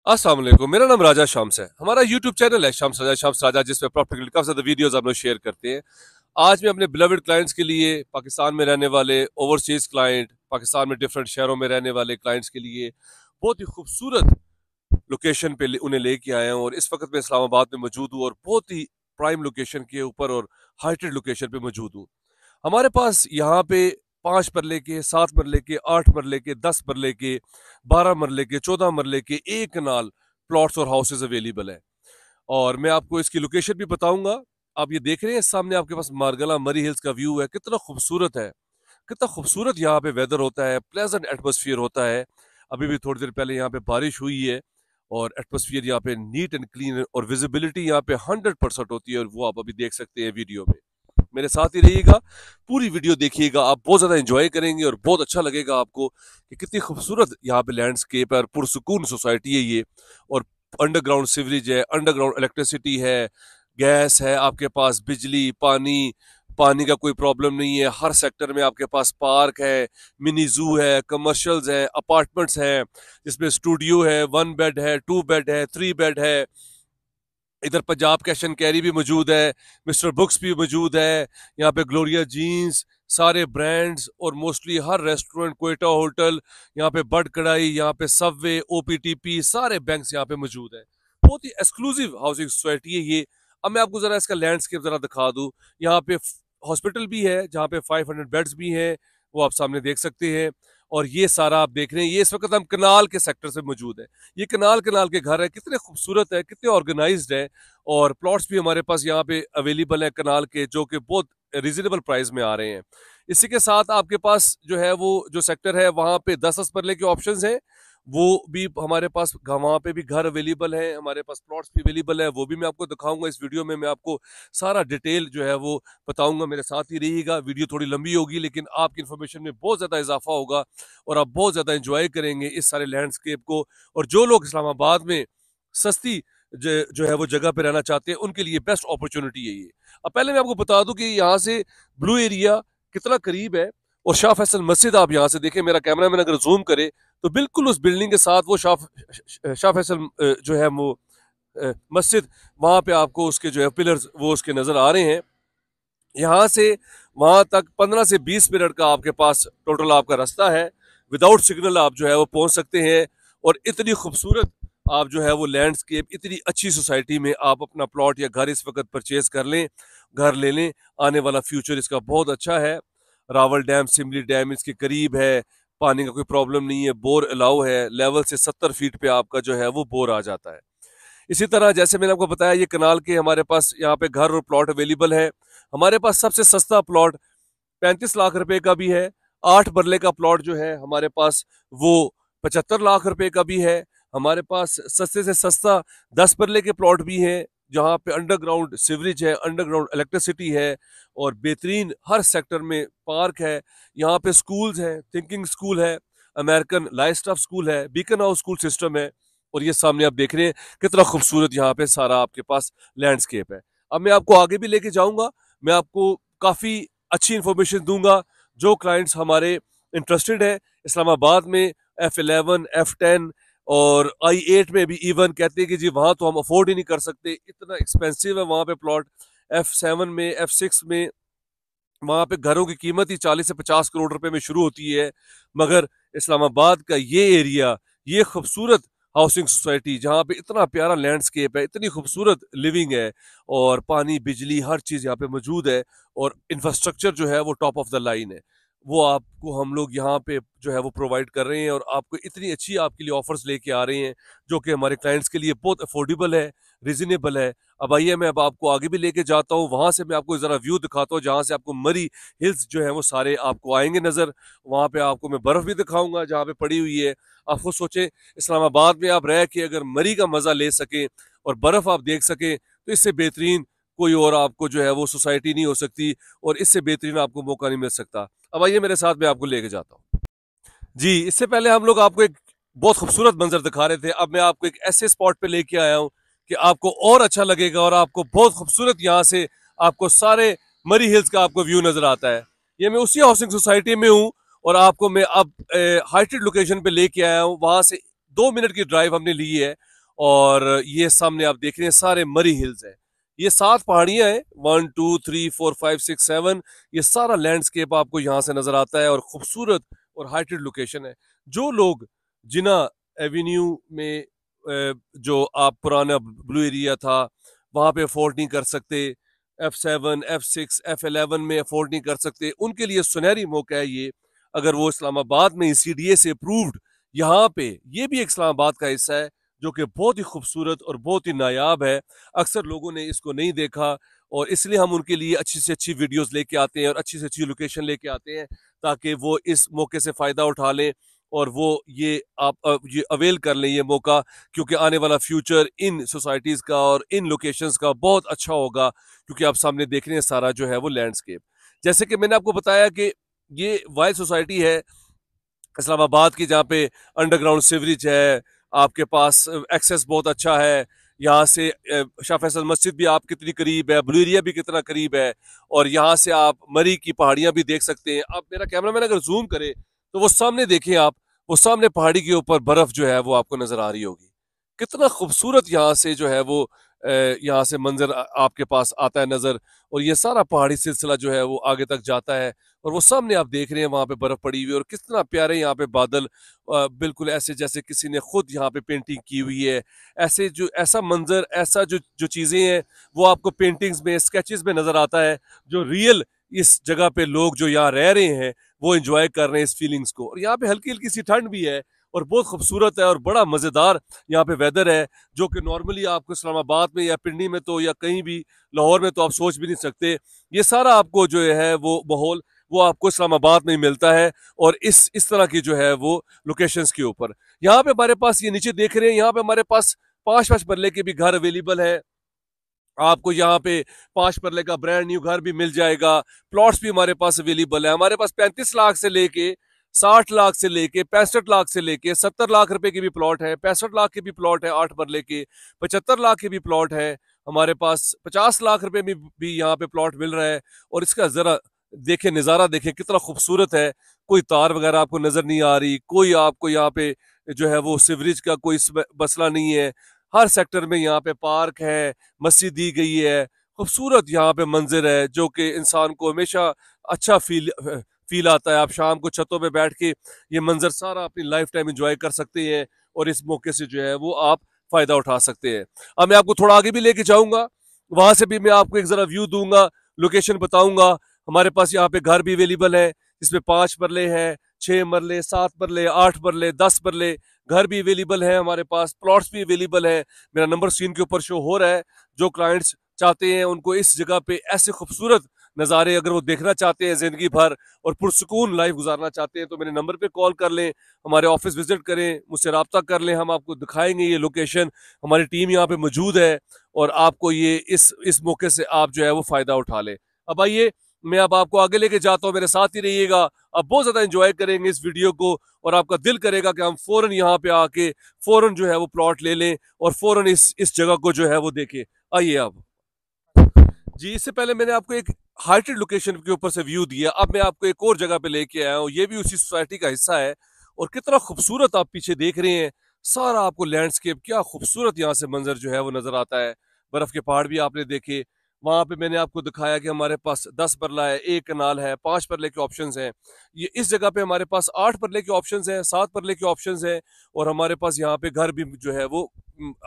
अस्सलाम वालेकुम। मेरा नाम राजा शाम्स है। हमारा यूट्यूब चैनल है शाम्स राजा जिसमें प्रॉपर्टी काफी ज्यादा वीडियोस हम लोग शेयर करते हैं। आज मैं अपने बिलवेड क्लाइंट्स के लिए पाकिस्तान में रहने वाले ओवरसीज क्लाइंट, पाकिस्तान में डिफरेंट शहरों में रहने वाले क्लाइंट्स के लिए बहुत ही खूबसूरत लोकेशन पे उन्हें लेके आया हूँ। और इस वक्त मैं इस्लामाबाद में मौजूद हूँ और बहुत ही प्राइम लोकेशन के ऊपर और हाइटेड लोकेशन पे मौजूद हूँ। हमारे पास यहाँ पे 5 मरले के, 7 मरले के, 8 मरले के, 10 मरले के, 12 मरले के, 14 मरले के एक कनाल प्लॉट्स और हाउसेज अवेलेबल है। और मैं आपको इसकी लोकेशन भी बताऊंगा। आप ये देख रहे हैं सामने आपके पास मारगला मरी हिल्स का व्यू है, कितना खूबसूरत है, कितना खूबसूरत यहाँ पे वेदर होता है, प्लेजेंट एटमोसफियर होता है। अभी भी थोड़ी देर पहले यहाँ पे बारिश हुई है और एटमोसफियर यहाँ पे नीट एंड क्लीन है और विजिबिलिटी यहाँ पे 100% होती है और वो आप अभी देख सकते हैं वीडियो में। मेरे साथ ही रहिएगा, पूरी वीडियो देखिएगा, आप बहुत ज्यादा एंजॉय करेंगे और बहुत अच्छा लगेगा आपको कि कितनी खूबसूरत यहाँ पे लैंडस्केप है और पुरसुकून सोसाइटी है ये। और अंडरग्राउंड सीवरेज है, अंडरग्राउंड इलेक्ट्रिसिटी है, गैस है, आपके पास बिजली, पानी, पानी का कोई प्रॉब्लम नहीं है। हर सेक्टर में आपके पास पार्क है, मिनी जू है, कमर्शियल्स है, अपार्टमेंट्स हैं जिसमें स्टूडियो है, 1 बेड है, 2 बेड है, 3 बेड है। इधर पंजाब कैश एंड कैरी भी मौजूद है, मिस्टर बुक्स भी मौजूद है, यहाँ पे ग्लोरिया जीन्स, सारे ब्रांड्स और मोस्टली हर रेस्टोरेंट, क्वेटा होटल, यहाँ पे बड कढ़ाई, यहाँ पे सबवे, ओपीटीपी, सारे बैंक्स यहाँ पे मौजूद है। बहुत ही एक्सक्लूसिव हाउसिंग सोसाइटी है ये। अब मैं आपको जरा इसका लैंडस्केप जरा दिखा दूं। यहाँ पे हॉस्पिटल भी है जहाँ पे 500 बेड्स भी हैं, वो आप सामने देख सकते हैं। और ये सारा आप देख रहे हैं, ये इस वक्त हम कनाल के सेक्टर से मौजूद है। ये कनाल कनाल के घर है, कितने खूबसूरत है, कितने ऑर्गेनाइज्ड है। और प्लॉट्स भी हमारे पास यहाँ पे अवेलेबल है कनाल के, जो कि बहुत रिजनेबल प्राइस में आ रहे हैं। इसी के साथ आपके पास जो है वो जो सेक्टर है वहाँ पे 10-10 मरले के ऑप्शंस हैं, वो भी हमारे पास वहाँ पे भी घर अवेलेबल है, हमारे पास प्लॉट्स भी अवेलेबल है, वो भी मैं आपको दिखाऊंगा इस वीडियो में। मैं आपको सारा डिटेल जो है वो बताऊंगा, मेरे साथ ही रहिएगा। वीडियो थोड़ी लंबी होगी लेकिन आपकी इन्फॉर्मेशन में बहुत ज़्यादा इजाफा होगा और आप बहुत ज़्यादा इंजॉय करेंगे इस सारे लैंडस्केप को। और जो लोग इस्लामाबाद में सस्ती जो है वो जगह पे रहना चाहते हैं उनके लिए बेस्ट अपॉर्चुनिटी है ये। अब पहले मैं आपको बता दूं कि यहाँ से ब्लू एरिया कितना करीब है। और शाह फैसल मस्जिद आप यहाँ से देखें, मेरा कैमरा मैन अगर जूम करे तो बिल्कुल उस बिल्डिंग के साथ वो शाह फैसल जो है वो मस्जिद, वहां पे आपको उसके जो है पिलर्स वो उसके नजर आ रहे हैं। यहाँ से वहां तक 15 से 20 मिनट का आपके पास टोटल आपका रास्ता है। विदाउट सिग्नल आप जो है वो पहुंच सकते हैं। और इतनी खूबसूरत आप जो है वो लैंडस्केप, इतनी अच्छी सोसाइटी में आप अपना प्लॉट या घर इस वक्त परचेज कर लें, घर ले लें। आने वाला फ्यूचर इसका बहुत अच्छा है। रावल डैम, सिमली डैम इसके करीब है, पानी का कोई प्रॉब्लम नहीं है, बोर अलाउ है, लेवल से 70 फीट पे आपका जो है वो बोर आ जाता है। इसी तरह जैसे मैंने आपको बताया, ये कनाल के हमारे पास यहाँ पे घर और प्लॉट अवेलेबल है। हमारे पास सबसे सस्ता प्लॉट 35 लाख रुपए का भी है। 8 मरले का प्लॉट जो है हमारे पास वो 75 लाख रुपए का भी है। हमारे पास सस्ते से सस्ता 10 मरले के प्लॉट भी हैं जहाँ पे अंडरग्राउंड सीवरेज है, अंडरग्राउंड इलेक्ट्रिसिटी है और बेहतरीन हर सेक्टर में पार्क है। यहाँ पे स्कूल्स हैं, थिंकिंग स्कूल है, अमेरिकन लाइफ स्टाफ स्कूल है, बीकन हाउस स्कूल सिस्टम है। और ये सामने आप देख रहे हैं कितना खूबसूरत यहाँ पे सारा आपके पास लैंडस्केप है। अब मैं आपको आगे भी लेके जाऊंगा, मैं आपको काफी अच्छी इंफॉर्मेशन दूंगा। जो क्लाइंट्स हमारे इंटरेस्टेड है इस्लामाबाद में F11, F10 और I8 में भी इवन कहते हैं कि जी वहां तो हम अफोर्ड ही नहीं कर सकते, इतना एक्सपेंसिव है वहां पे प्लॉट। F7 में, F6 में वहां पे घरों की कीमत ही 40 से 50 करोड़ रुपए में शुरू होती है। मगर इस्लामाबाद का ये एरिया, ये खूबसूरत हाउसिंग सोसाइटी जहाँ पे इतना प्यारा लैंडस्केप है, इतनी खूबसूरत लिविंग है और पानी, बिजली, हर चीज़ यहाँ पे मौजूद है और इंफ्रास्ट्रक्चर जो है वो टॉप ऑफ द लाइन है, वो आपको हम लोग यहाँ पे जो है वो प्रोवाइड कर रहे हैं। और आपको इतनी अच्छी आपके लिए ऑफर्स लेके आ रहे हैं जो कि हमारे क्लाइंट्स के लिए बहुत अफोर्डेबल है, रिजनेबल है। अब आइए मैं अब आपको आगे भी लेके जाता हूँ, वहां से मैं आपको जरा व्यू दिखाता हूँ जहाँ से आपको मरी हिल्स जो है वो सारे आपको आएंगे नजर। वहां पे आपको मैं बर्फ भी दिखाऊंगा जहाँ पे पड़ी हुई है। आप खुद सोचें, इस्लामाबाद में आप रह के अगर मरी का मजा ले सकें और बर्फ आप देख सकें तो इससे बेहतरीन कोई और आपको जो है वो सोसाइटी नहीं हो सकती और इससे बेहतरीन आपको मौका नहीं मिल सकता। अब आइए मेरे साथ, मैं आपको लेके जाता हूँ। जी, इससे पहले हम लोग आपको एक बहुत खूबसूरत मंजर दिखा रहे थे, अब मैं आपको एक ऐसे स्पॉट पे लेके आया हूँ कि आपको और अच्छा लगेगा और आपको बहुत खूबसूरत यहाँ से आपको सारे मरी हिल्स का आपको व्यू नजर आता है। ये मैं उसी हाउसिंग सोसाइटी में हूँ और आपको मैं अब हाइटेड लोकेशन पे लेके आया हूँ। वहां से 2 मिनट की ड्राइव हमने ली है। और ये सामने आप देख रहे हैं सारे मरी हिल्स है। ये 7 पहाड़ियां हैं, 1 2 3 4 5 6 7। ये सारा लैंडस्केप आपको यहाँ से नजर आता है और खूबसूरत और हाइटेड लोकेशन है। जो लोग जिना एवेन्यू में जो आप पुराना ब्लू एरिया था वहां पे अफोर्ड नहीं कर सकते, F7 F6 F11 में अफोर्ड नहीं कर सकते, उनके लिए सुनहरी मौका है ये। अगर वो इस्लामाबाद में CDA से अप्रूव्ड यहाँ पे, ये भी एक इस्लामाबाद का हिस्सा है जो कि बहुत ही खूबसूरत और बहुत ही नायाब है। अक्सर लोगों ने इसको नहीं देखा और इसलिए हम उनके लिए अच्छी से अच्छी वीडियोस लेके आते हैं और अच्छी से अच्छी लोकेशन लेके आते हैं ताकि वो इस मौके से फ़ायदा उठा लें और वो ये अवेल कर लें ये मौका, क्योंकि आने वाला फ्यूचर इन सोसाइटीज़ का और इन लोकेशंस का बहुत अच्छा होगा। क्योंकि आप सामने देख रहे हैं सारा जो है वो लैंडस्केप। जैसे कि मैंने आपको बताया कि ये वाइल्ड सोसाइटी है इस्लामाबाद की, जहाँ पे अंडरग्राउंड सीवरेज है, आपके पास एक्सेस बहुत अच्छा है। यहाँ से शाह फैसल मस्जिद भी आप कितनी करीब है, ब्लू एरिया भी कितना करीब है, और यहाँ से आप मरी की पहाड़ियाँ भी देख सकते हैं। आप मेरा कैमरामैन अगर जूम करे तो वो सामने देखें आप, वो सामने पहाड़ी के ऊपर बर्फ जो है वो आपको नजर आ रही होगी। कितना खूबसूरत यहाँ से जो है वो यहाँ से मंजर आपके पास आता है नजर। और ये सारा पहाड़ी सिलसिला जो है वो आगे तक जाता है और वो सामने आप देख रहे हैं वहां पे बर्फ पड़ी हुई है और कितना प्यारे यहाँ पे बादल, बिल्कुल ऐसे जैसे किसी ने खुद यहाँ पे पेंटिंग की हुई है। ऐसे जो ऐसा मंजर, ऐसा जो जो चीजें हैं वो आपको पेंटिंग्स में, स्केचेस में नजर आता है। जो रियल इस जगह पे लोग जो यहाँ रह रहे हैं वो एंजॉय कर रहे हैं इस फीलिंग्स को। और यहाँ पे हल्की हल्की सी ठंड भी है और बहुत खूबसूरत है और बड़ा मजेदार यहाँ पे वेदर है, जो कि नॉर्मली आपको इस्लामाबाद में या पिंडी में तो या कहीं भी लाहौर में तो आप सोच भी नहीं सकते। ये सारा आपको जो है वो माहौल वो आपको इस्लामाबाद में ही मिलता है और इस तरह की जो है वो लोकेशंस के ऊपर। यहाँ पे हमारे पास ये नीचे देख रहे हैं, यहाँ पे हमारे पास 5-5 मरले के भी घर अवेलेबल है। आपको यहाँ पे 5 मरले का ब्रांड न्यू घर भी मिल जाएगा। प्लॉट्स भी हमारे पास अवेलेबल है। हमारे पास 35 लाख से लेके 60 लाख से लेके 65 लाख से लेके 70 लाख रुपए के भी प्लॉट है, 65 लाख के भी प्लॉट है 8 मरले के, 75 लाख के भी प्लॉट है हमारे पास, 50 लाख रुपए में भी यहाँ पे प्लॉट मिल रहा है। और इसका जरा देखे, नज़ारा देखे कितना खूबसूरत है। कोई तार वगैरह आपको नजर नहीं आ रही, कोई आपको यहाँ पे जो है वो सीवरेज का कोई मसला नहीं है। हर सेक्टर में यहाँ पे पार्क है, मस्जिद दी गई है, खूबसूरत यहाँ पे मंजिर है जो कि इंसान को हमेशा अच्छा फील आता है। आप शाम को छतों पे बैठ के ये मंजर सारा अपनी लाइफ टाइम एंजॉय कर सकते हैं और इस मौके से जो है वो आप फायदा उठा सकते हैं। अब मैं आपको थोड़ा आगे भी लेके जाऊंगा, वहां से भी मैं आपको एक जरा व्यू दूंगा, लोकेशन बताऊंगा। हमारे पास यहाँ पे घर भी अवेलेबल है, इसमें 5 मरले हैं, 6 मरले, 7 मरले, 8 मरले, 10 मरले घर भी अवेलेबल है हमारे पास, प्लॉट्स भी अवेलेबल है। मेरा नंबर स्क्रीन के ऊपर शो हो रहा है। जो क्लाइंट्स चाहते हैं उनको इस जगह पे ऐसे खूबसूरत नज़ारे अगर वो देखना चाहते हैं जिंदगी भर और पुरसुकून लाइफ गुजारना चाहते हैं तो मेरे नंबर पे कॉल कर लें, हमारे ऑफिस विजिट करें, मुझसे रब्ता कर लें। हम आपको दिखाएंगे ये लोकेशन, हमारी टीम यहाँ पे मौजूद है और आपको ये इस मौके से आप जो है वो फायदा उठा लें। अब आइए मैं अब आपको आगे लेके जाता हूँ, मेरे साथ ही रहिएगा। आप बहुत ज्यादा एंजॉय करेंगे इस वीडियो को और आपका दिल करेगा कि हम फौरन यहाँ पे आके फौरन जो है वो प्लॉट ले लें और फौरन इस जगह को जो है वो देखें। आइए अब जी, इससे पहले मैंने आपको एक हाइटेड लोकेशन के ऊपर से व्यू दिया, अब मैं आपको एक और जगह पे लेके आया हूँ। ये भी उसी सोसाइटी का हिस्सा है और कितना खूबसूरत आप पीछे देख रहे हैं सारा आपको लैंडस्केप, क्या खूबसूरत यहाँ से मंजर जो है वो नजर आता है। बर्फ के पहाड़ भी आपने देखे, वहां पे मैंने आपको दिखाया कि हमारे पास 10 परला है, 1 कनाल है, 5 परले के ऑप्शंस हैं। ये इस जगह पे हमारे पास 8 परले के ऑप्शंस हैं, 7 परले के ऑप्शंस हैं और हमारे पास यहाँ पे घर भी जो है वो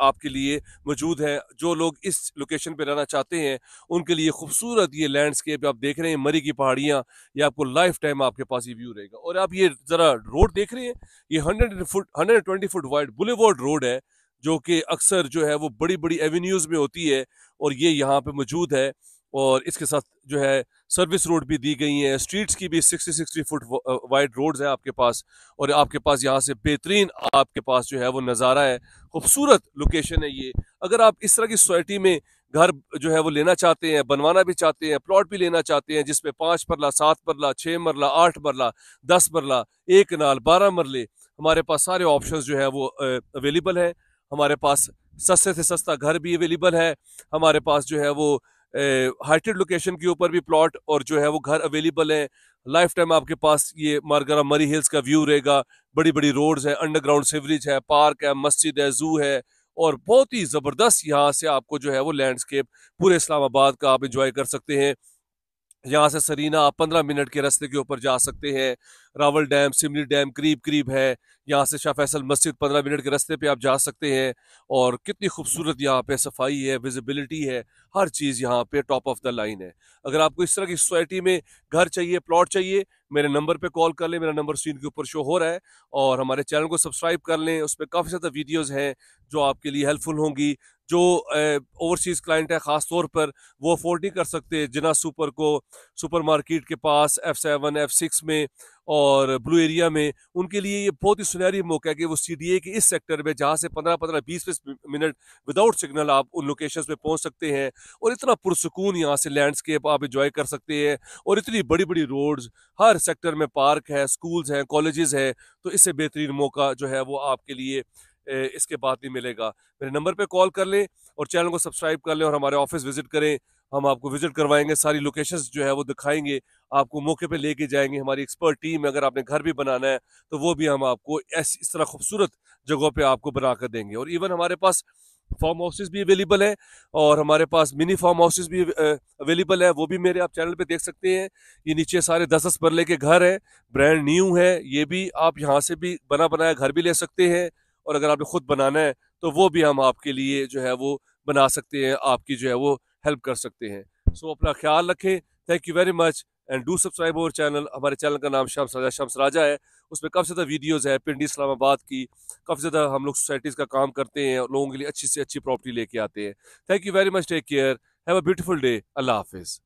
आपके लिए मौजूद है। जो लोग इस लोकेशन पे रहना चाहते हैं उनके लिए खूबसूरत ये लैंडस्केप आप देख रहे हैं, मरी की पहाड़ियाँ, ये आपको लाइफ टाइम आपके पास ये व्यू रहेगा। और आप ये जरा रोड देख रहे हैं, ये 120 फुट वाइड बुलेवार्ड रोड है जो कि अक्सर जो है वो बड़ी बड़ी एवेन्यूज में होती है और ये यहाँ पे मौजूद है। और इसके साथ जो है सर्विस रोड भी दी गई है, स्ट्रीट्स की भी 60 फुट वाइड रोड्स है आपके पास। और आपके पास यहाँ से बेहतरीन आपके पास जो है वो नज़ारा है, खूबसूरत लोकेशन है ये। अगर आप इस तरह की सोसाइटी में घर जो है वो लेना चाहते हैं, बनवाना भी चाहते हैं, प्लॉट भी लेना चाहते हैं जिसमें 5 मरला, 7 मरला, 6 मरला, 8 मरला, 10 मरला, 1 कनाल, 12 मरले, हमारे पास सारे ऑप्शंस जो है वो अवेलेबल है। हमारे पास सस्ते से सस्ता घर भी अवेलेबल है। हमारे पास जो है वो हाइटेड लोकेशन के ऊपर भी प्लॉट और जो है वो घर अवेलेबल है। लाइफ टाइम आपके पास ये मारगारा मरी हिल्स का व्यू रहेगा। बड़ी बड़ी रोड्स है, अंडरग्राउंड सिवरेज है, पार्क है, मस्जिद है, जू है, और बहुत ही जबरदस्त यहाँ से आपको जो है वो लैंडस्केप पूरे इस्लामाबाद का आप इंजॉय कर सकते हैं। यहाँ से सरीना आप 15 मिनट के रास्ते के ऊपर जा सकते हैं। रावल डैम, सिमली डैम करीब करीब है। यहाँ से शाह फैसल मस्जिद 15 मिनट के रास्ते पे आप जा सकते हैं। और कितनी खूबसूरत यहाँ पे सफाई है, विजिबिलिटी है, हर चीज़ यहाँ पे टॉप ऑफ द लाइन है। अगर आपको इस तरह की सोसाइटी में घर चाहिए, प्लॉट चाहिए, मेरे नंबर पे कॉल कर लें। मेरा नंबर स्क्रीन के ऊपर शो हो रहा है। और हमारे चैनल को सब्सक्राइब कर लें, उस पर काफ़ी ज़्यादा वीडियोज़ हैं जो आपके लिए हेल्पफुल होंगी। जो ओवरसीज़ क्लाइंट है ख़ास तौर पर, वो अफोर्ड नहीं कर सकते जिना सुपर को सुपरमार्केट के पास F7 F6 में और ब्लू एरिया में, उनके लिए ये बहुत ही सुनहरी मौका है कि वो CDA के इस सेक्टर में जहाँ से 15-15 20-20 मिनट विदाउट सिग्नल आप उन लोकेशंस पे पहुंच सकते हैं। और इतना पुरसुकून यहाँ से लैंडस्केप आप एंजॉय कर सकते हैं। और इतनी बड़ी बड़ी रोड्स, हर सेक्टर में पार्क है, स्कूल्स हैं, कॉलेजेस है। तो इससे बेहतरीन मौका जो है वो आपके लिए इसके बाद नहीं मिलेगा। मेरे नंबर पे कॉल कर लें और चैनल को सब्सक्राइब कर लें और हमारे ऑफिस विजिट करें। हम आपको विजिट करवाएंगे, सारी लोकेशंस जो है वो दिखाएंगे, आपको मौके पे लेके जाएंगे। हमारी एक्सपर्ट टीम है, अगर आपने घर भी बनाना है तो वो भी हम आपको ऐसी इस तरह खूबसूरत जगहों पे आपको बना कर देंगे। और इवन हमारे पास फार्म हाउसेज भी अवेलेबल है और हमारे पास मिनी फार्म हाउसेज भी अवेलेबल है, वो भी मेरे आप चैनल पे देख सकते हैं। ये नीचे सारे 10-10 मरले के घर है, ब्रांड न्यू है। ये भी आप यहाँ से भी बना बनाया घर भी ले सकते हैं। और अगर आपने खुद बनाना है तो वो भी हम आपके लिए जो है वो बना सकते हैं, आपकी जो है वो हेल्प कर सकते हैं। सो अपना ख्याल रखें। Thank you very much and do subscribe our channel. हमारे चैनल का नाम शम्स राजा है। उसमें काफ़ी ज़्यादा वीडियोज़ है पिंडी इस्लामाबाद की। काफ़ी ज़्यादा हम लोग सोसाइटीज़ का काम करते हैं और लोगों के लिए अच्छी से अच्छी प्रॉपर्टी लेके आते हैं। Thank you very much, take care, have a beautiful day, अल्लाह हाफिज़।